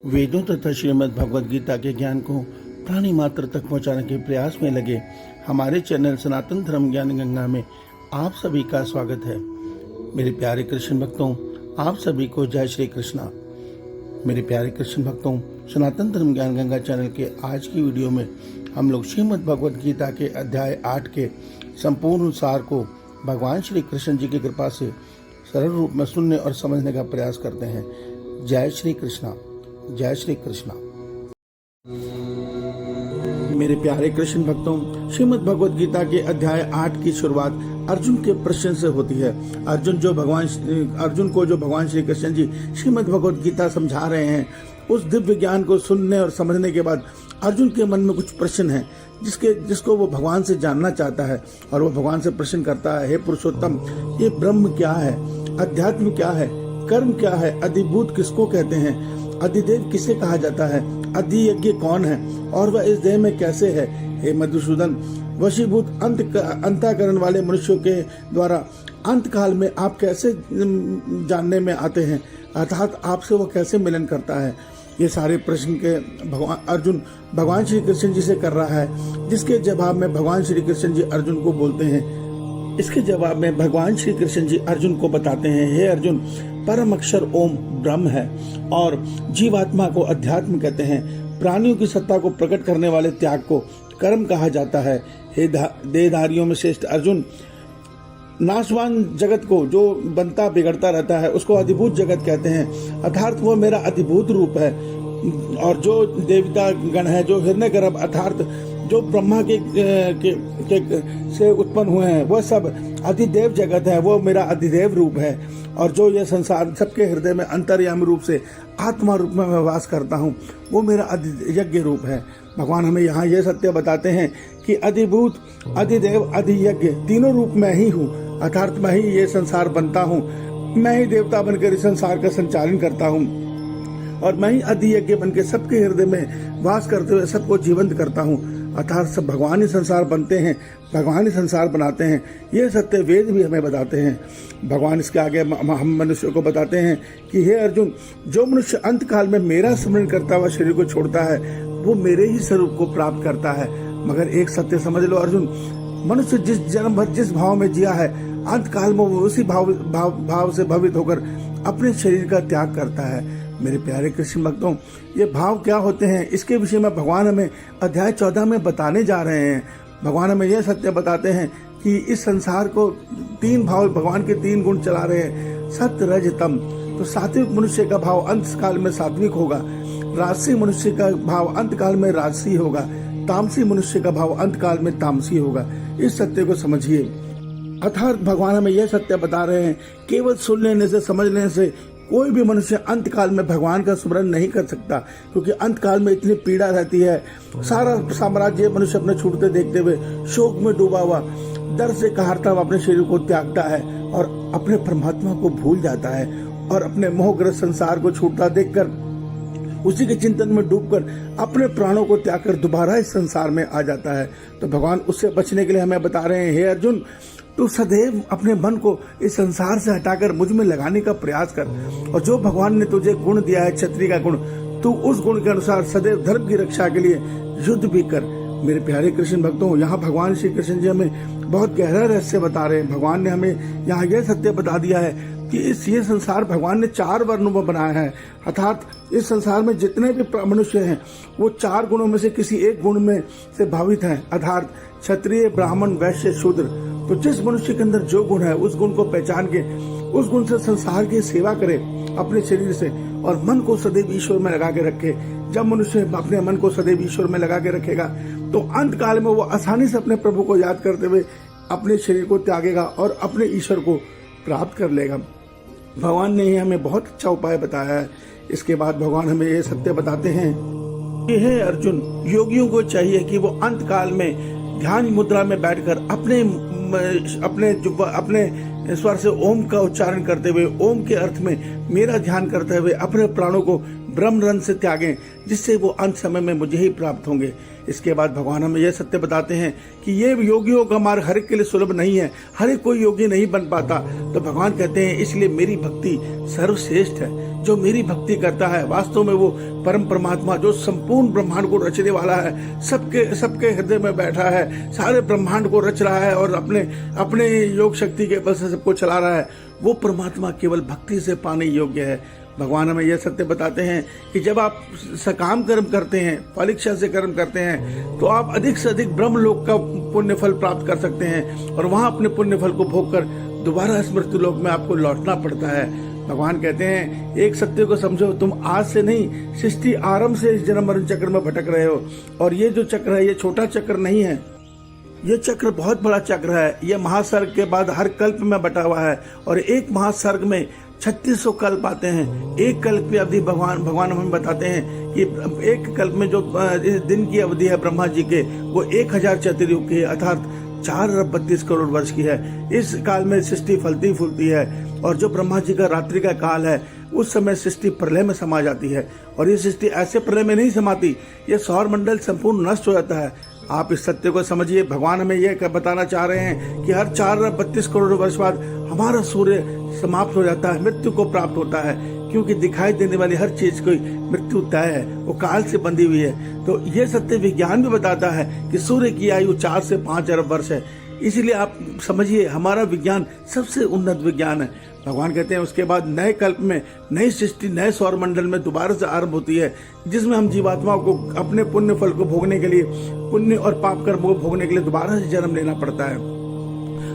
वेदों तथा श्रीमद् भगवद गीता के ज्ञान को प्राणी मात्र तक पहुंचाने के प्रयास में लगे हमारे चैनल सनातन धर्म ज्ञान गंगा में आप सभी का स्वागत है। मेरे प्यारे कृष्ण भक्तों, आप सभी को जय श्री कृष्णा। मेरे प्यारे कृष्ण भक्तों, सनातन धर्म ज्ञान गंगा चैनल के आज की वीडियो में हम लोग श्रीमद् भगवद गीता के अध्याय 8 के संपूर्ण सार को भगवान श्री कृष्ण जी की कृपा से सरल रूप में सुनने और समझने का प्रयास करते हैं। जय श्री कृष्णा, जय श्री कृष्णा। मेरे प्यारे कृष्ण भक्तों, श्रीमद् भगवद गीता के अध्याय 8 की शुरुआत अर्जुन के प्रश्न से होती है। अर्जुन को जो भगवान श्री कृष्ण जी श्रीमद् भगवद गीता समझा रहे हैं, उस दिव्य ज्ञान को सुनने और समझने के बाद अर्जुन के मन में कुछ प्रश्न है जिसको वो भगवान से जानना चाहता है। और वो भगवान से प्रश्न करता है, हे पुरुषोत्तम, ये ब्रह्म क्या है, अध्यात्म क्या है, कर्म क्या है, अधिभूत किसको कहते हैं, अधिदेव किसे कहा जाता है, अधियज्ञ कौन है और वह इस देह में कैसे है। हे मधुसूदन, वशीभूत अंतःकरण वाले मनुष्यों के द्वारा अंत काल में आप कैसे जानने में आते हैं, अर्थात आपसे वो कैसे मिलन करता है। ये सारे प्रश्न के अर्जुन भगवान श्री कृष्ण जी से कर रहा है, जिसके जवाब में भगवान श्री कृष्ण जी अर्जुन को बोलते हैं। इसके जवाब में भगवान श्री कृष्ण जी अर्जुन को बताते हैं, हे अर्जुन, परम अक्षर ओम ब्रह्म है और जीवात्मा को अध्यात्म कहते हैं। प्राणियों की सत्ता को प्रकट करने वाले त्याग को कर्म कहा जाता है। हे देहधारियों में श्रेष्ठ अर्जुन, नाशवान जगत को जो बनता बिगड़ता रहता है उसको अधिभूत जगत कहते हैं, अर्थात वो मेरा अधिभूत रूप है। और जो देवता गण है, जो हिरण्यगर्भ अर्थात जो ब्रह्मा के से उत्पन्न हुए हैं, वह सब अधिदेव जगत है, वो मेरा अधिदेव रूप है। और जो ये संसार सबके हृदय में अंतर्यामी रूप से आत्मा रूप में मैं वास करता हूँ, वो मेरा अधियज्ञ रूप है। भगवान हमें यहाँ ये सत्य बताते हैं कि अधिभूत, अधिदेव, अधियज्ञ तीनों रूप में ही हूँ, अर्थात मैं ही ये संसार बनता हूँ, मैं ही देवता बनकर इस संसार का संचालन करता हूँ और मैं ही अधियज्ञ बनकर सबके हृदय में वास करते हुए सबको जीवंत करता हूँ। अर्थात सब भगवान ही संसार बनते हैं, भगवान ही संसार बनाते हैं। ये सत्य वेद भी हमें बताते हैं। भगवान इसके आगे हम मनुष्यों को बताते हैं कि हे अर्जुन, जो मनुष्य अंत काल में मेरा स्मरण करता हुआ शरीर को छोड़ता है, वो मेरे ही स्वरूप को प्राप्त करता है। मगर एक सत्य समझ लो अर्जुन, मनुष्य जिस जन्म भर जिस भाव में जिया है, अंत काल में वो उसी भाव से भवित होकर अपने शरीर का त्याग करता है। मेरे प्यारे कृष्ण भक्तों, ये भाव क्या होते हैं, इसके विषय में भगवान हमें अध्याय 14 में बताने जा रहे हैं। भगवान हमें यह सत्य बताते हैं कि इस संसार को तीन भाव, भगवान के 3 गुण चला रहे हैं, सत्य, रज, तम। तो सात्विक मनुष्य का भाव अंत काल में सात्विक होगा, राजसी मनुष्य का भाव अंत काल में राजसी होगा, तामसी मनुष्य का भाव अंत काल में तामसी होगा। इस सत्य को समझिए। अर्थात भगवान हमें यह सत्य बता रहे हैं, केवल सुन लेने से, समझ लेने से कोई भी मनुष्य अंत काल में भगवान का स्मरण नहीं कर सकता, क्योंकि अंत काल में इतनी पीड़ा रहती है। सारा साम्राज्य मनुष्य अपने छूटते देखते हुए शोक में डूबा हुआ, दर्द से कहरता हुआ अपने शरीर को त्यागता है और अपने परमात्मा को भूल जाता है और अपने मोहग्रस्त संसार को छूटता देखकर उसी के चिंतन में डूबकर अपने प्राणों को त्याग कर दोबारा इस संसार में आ जाता है। तो भगवान उससे बचने के लिए हमें बता रहे हैं, हे अर्जुन, तू सदैव अपने मन को इस संसार से हटाकर मुझ में लगाने का प्रयास कर। और जो भगवान ने तुझे गुण दिया है, क्षत्रिय का गुण, तू उस गुण के अनुसार सदैव धर्म की रक्षा के लिए युद्ध भी कर। मेरे प्यारे कृष्ण भक्तों, यहाँ भगवान श्री कृष्ण जी हमें बहुत गहरा रहस्य बता रहे हैं। भगवान ने हमें यहाँ यह सत्य बता दिया है कि ये संसार भगवान ने 4 वर्णों में बनाया है, अर्थात इस संसार में जितने भी मनुष्य हैं वो 4 गुणों में से किसी एक गुण में से भावित हैं, अर्थात क्षत्रिय, ब्राह्मण, वैश्य, शूद्र। तो जिस मनुष्य के अंदर जो गुण है उस गुण को पहचान के उस गुण से संसार की सेवा करे अपने शरीर से और मन को सदैव ईश्वर में लगा के रखे। जब मनुष्य अपने मन को सदैव ईश्वर में लगा के रखेगा तो अंत काल में वो आसानी से अपने प्रभु को याद करते हुए अपने शरीर को त्यागेगा और अपने ईश्वर को प्राप्त कर लेगा। भगवान ने हमें बहुत अच्छा उपाय बताया है। इसके बाद भगवान हमें ये सत्य बताते हैं कि हे अर्जुन, योगियों को चाहिए कि वो अंत काल में ध्यान मुद्रा में बैठकर अपने स्वर से ओम का उच्चारण करते हुए, ओम के अर्थ में मेरा ध्यान करते हुए अपने प्राणों को ब्रह्म रंग से त्यागें, जिससे वो अंत समय में मुझे ही प्राप्त होंगे। इसके बाद भगवान हमें यह सत्य बताते हैं कि ये योगियों का मार्ग हर एक के लिए सुलभ नहीं है, हर एक कोई योगी नहीं बन पाता। तो भगवान कहते हैं इसलिए मेरी भक्ति सर्वश्रेष्ठ है। जो मेरी भक्ति करता है वास्तव में वो परम परमात्मा जो संपूर्ण ब्रह्मांड को रचने वाला है, सबके हृदय में बैठा है, सारे ब्रह्मांड को रच रहा है और अपने योग शक्ति के बल से सबको चला रहा है, वो परमात्मा केवल भक्ति से पाने योग्य है। भगवान हमें यह सत्य बताते हैं कि जब आप सकाम कर्म करते हैं, फल इच्छा से कर्म करते हैं, तो आप अधिक से अधिक ब्रह्मलोक का पुण्य फल प्राप्त कर सकते हैं और वहां अपने पुण्य फल को भोग कर दोबारा स्मृति लोक में आपको लौटना पड़ता है। भगवान कहते हैं एक सत्य को समझो, तुम आज से नहीं सृष्टि आरंभ से इस जन्म मरण चक्र में भटक रहे हो और ये जो चक्र है ये छोटा चक्र नहीं है, ये चक्र बहुत बड़ा चक्र है। ये महासर्ग के बाद हर कल्प में बटा हुआ है और एक महासर्ग में 3600 कल्प आते हैं। एक कल्प की अवधि भगवान हमें बताते हैं कि एक कल्प में जो दिन की अवधि है ब्रह्मा जी के, वो 1000 चतुर्युग की है, अर्थात 4 अरब 32 करोड़ वर्ष की है। इस काल में सृष्टि फलती फूलती है और जो ब्रह्मा जी का रात्रि का काल है उस समय सृष्टि प्रलय में समा जाती है और ये सृष्टि ऐसे प्रलय में नहीं समाती, ये सौर मंडल संपूर्ण नष्ट हो जाता है। आप इस सत्य को समझिए। भगवान हमें यह बताना चाह रहे हैं कि हर 4 अरब 32 करोड़ वर्ष बाद हमारा सूर्य समाप्त हो जाता है, मृत्यु को प्राप्त होता है, क्योंकि दिखाई देने वाली हर चीज की मृत्यु तय है, वो काल से बंधी हुई है। तो यह सत्य विज्ञान भी बताता है कि सूर्य की आयु 4 से 5 अरब वर्ष है। इसीलिए आप समझिए हमारा विज्ञान सबसे उन्नत विज्ञान है। भगवान कहते हैं उसके बाद नए कल्प में नई सृष्टि नए सौर मंडल में दोबारा से आरंभ होती है, जिसमें हम जीवात्माओं को अपने पुण्य फल को भोगने के लिए, पुण्य और पाप कर्म को भोगने के लिए दोबारा से जन्म लेना पड़ता है।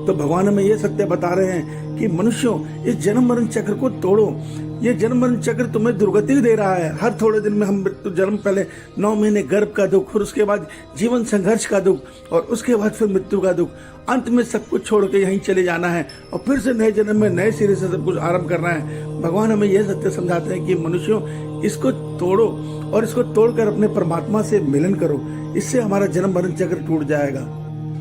तो भगवान हमें यह सत्य बता रहे हैं कि मनुष्यों इस जन्म मरण चक्र को तोड़ो। ये जन्म मरण चक्र तुम्हें दुर्गति दे रहा है। हर थोड़े दिन में हम मृत्यु, जन्म पहले 9 महीने गर्भ का दुख, फिर उसके बाद जीवन संघर्ष का दुख और उसके बाद फिर मृत्यु का दुख, अंत में सब कुछ छोड़ के यहीं चले जाना है और फिर से नए जन्म में नए सिरे से सब कुछ आरंभ करना है। भगवान हमें यह सत्य समझाते हैं कि मनुष्यों इसको तोड़ो और इसको तोड़कर अपने परमात्मा से मिलन करो, इससे हमारा जन्म मरण चक्र टूट जाएगा।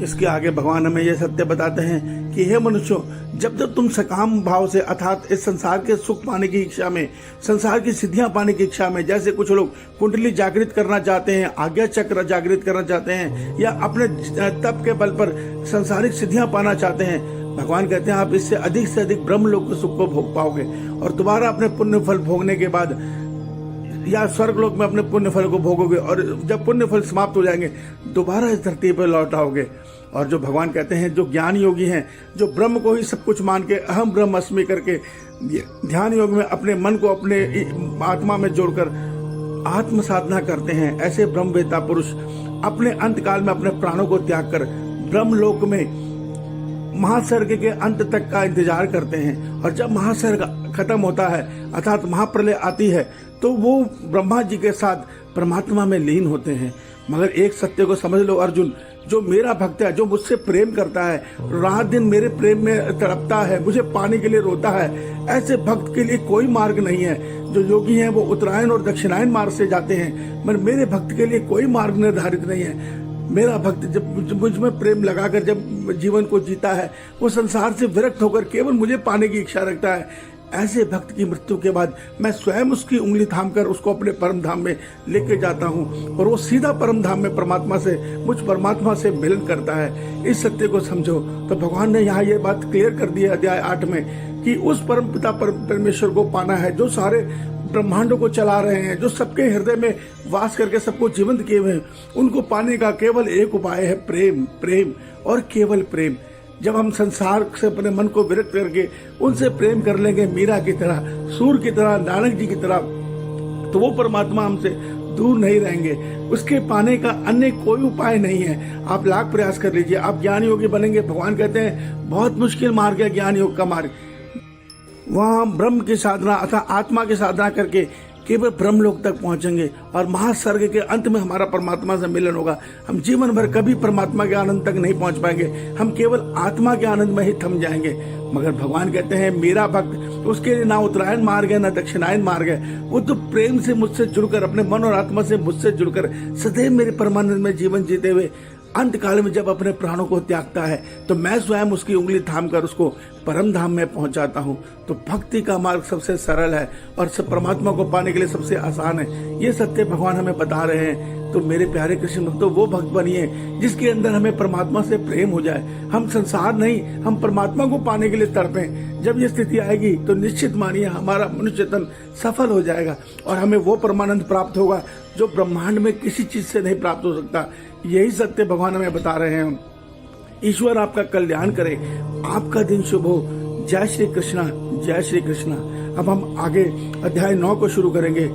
इसके आगे भगवान हमें यह सत्य बताते हैं कि हे मनुष्यों, जब तक तुम सकाम भाव से अर्थात इस संसार के सुख पाने की इच्छा में, संसार की सिद्धियां पाने की इच्छा में, जैसे कुछ लोग कुंडली जागृत करना चाहते हैं, आज्ञा चक्र जागृत करना चाहते हैं या अपने तप के बल पर संसारिक सिद्धियां पाना चाहते हैं, भगवान कहते हैं आप इससे अधिक ब्रह्मलोक के सुख को भोग पाओगे और दोबारा अपने पुण्य फल भोगने के बाद या स्वर्गलोक में अपने पुण्य फल को भोगोगे और जब पुण्य फल समाप्त हो जाएंगे दोबारा इस धरती पर लौट आओगे। और जो भगवान कहते हैं जो ज्ञान योगी हैं, जो ब्रह्म को ही सब कुछ मान के अहम ब्रह्म अस्मि करके ध्यान योग में अपने मन को अपने आत्मा में जोड़कर आत्म साधना करते हैं, ऐसे ब्रह्मवेता पुरुष अपने अंत काल में अपने प्राणों को त्याग कर ब्रह्मलोक में महासर्ग के अंत तक का इंतजार करते हैं और जब महासर्ग खत्म होता है अर्थात महाप्रलय आती है तो वो ब्रह्मा जी के साथ परमात्मा में लीन होते हैं। मगर एक सत्य को समझ लो अर्जुन, जो मेरा भक्त है, जो मुझसे प्रेम करता है, रात दिन मेरे प्रेम में तड़पता है, मुझे पाने के लिए रोता है, ऐसे भक्त के लिए कोई मार्ग नहीं है। जो योगी हैं वो उत्तरायण और दक्षिणायन मार्ग से जाते हैं, मगर मेरे भक्त के लिए कोई मार्ग निर्धारित नहीं है। मेरा भक्त जब मुझ में प्रेम लगाकर जब जीवन को जीता है, वो संसार से विरक्त होकर केवल मुझे पाने की इच्छा रखता है। ऐसे भक्त की मृत्यु के बाद मैं स्वयं उसकी उंगली थामकर उसको अपने परम धाम में लेके जाता हूँ और वो सीधा परम धाम में मुझ परमात्मा से मिलन करता है। इस सत्य को समझो। तो भगवान ने यहाँ ये बात क्लियर कर दी है अध्याय 8 में कि उस परम पिता परमेश्वर को पाना है जो सारे ब्रह्मांडों को चला रहे हैं, जो सबके हृदय में वास करके सबको जीवंत किए हुए हैं। उनको पाने का केवल एक उपाय है प्रेम, प्रेम और केवल प्रेम। जब हम संसार से अपने मन को विरक्त करके उनसे प्रेम कर लेंगे, मीरा की तरह, सूर की तरह, नानक जी की तरह, तो वो परमात्मा हमसे दूर नहीं रहेंगे। उसके पाने का अन्य कोई उपाय नहीं है। आप लाख प्रयास कर लीजिए, आप ज्ञान योगी बनेंगे। भगवान कहते हैं बहुत मुश्किल मार्ग है ज्ञान योग का मार्ग। वहाँ हम ब्रह्म की साधना अर्थात आत्मा की साधना करके केवल ब्रह्मलोक तक पहुंचेंगे और महासर्ग के अंत में हमारा परमात्मा से मिलन होगा। हम जीवन भर कभी परमात्मा के आनंद तक नहीं पहुंच पाएंगे, हम केवल आत्मा के आनंद में ही थम जाएंगे। मगर भगवान कहते हैं मेरा भक्त, उसके लिए ना उत्तरायण मार्ग है ना दक्षिणायन मार्ग है। वो तो प्रेम से मुझसे जुड़कर, अपने मन और आत्मा से मुझसे जुड़कर सदैव मेरे परमानंद में जीवन जीते हुए अंत काल में जब अपने प्राणों को त्यागता है तो मैं स्वयं उसकी उंगली थामकर उसको परम धाम में पहुंचाता हूं। तो भक्ति का मार्ग सबसे सरल है और सब परमात्मा को पाने के लिए सबसे आसान है। ये सत्य भगवान हमें बता रहे हैं। तो मेरे प्यारे कृष्ण भक्तों, वो भक्त बनिए जिसके अंदर हमें परमात्मा से प्रेम हो जाए। हम संसार नहीं, हम परमात्मा को पाने के लिए तड़पें। जब ये स्थिति आएगी तो निश्चित मानिए हमारा मनुष्य तन सफल हो जाएगा और हमें वो परमानंद प्राप्त होगा जो ब्रह्मांड में किसी चीज से नहीं प्राप्त हो सकता। यही सत्य भगवान हमें बता रहे हैं। ईश्वर आपका कल्याण करे, आपका दिन शुभ हो। जय श्री कृष्णा, जय श्री कृष्णा। अब हम आगे अध्याय 9 को शुरू करेंगे।